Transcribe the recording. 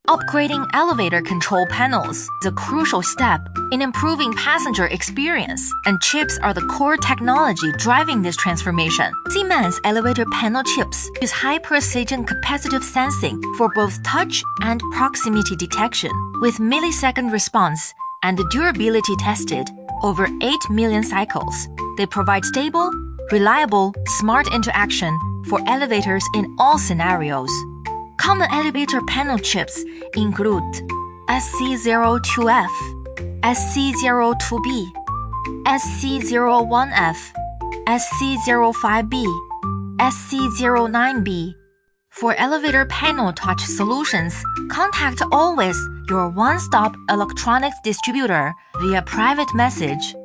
Upgrading elevator control panels is a crucial step in improving passenger experience, and chips are the core technology driving this transformation. ICman's elevator panel chips use high-precision capacitive sensing for both touch and proximity detection, with millisecond response and durability tested over 8 million cycles. They provide stable, reliable, smart interaction for elevators in all scenarios. Common elevator panel chips include SC02F, SC02B, SC01F, SC05B, SC09B. For elevator panel touch solutions, contact Oweis, your one-stop electronics distributor, via private message.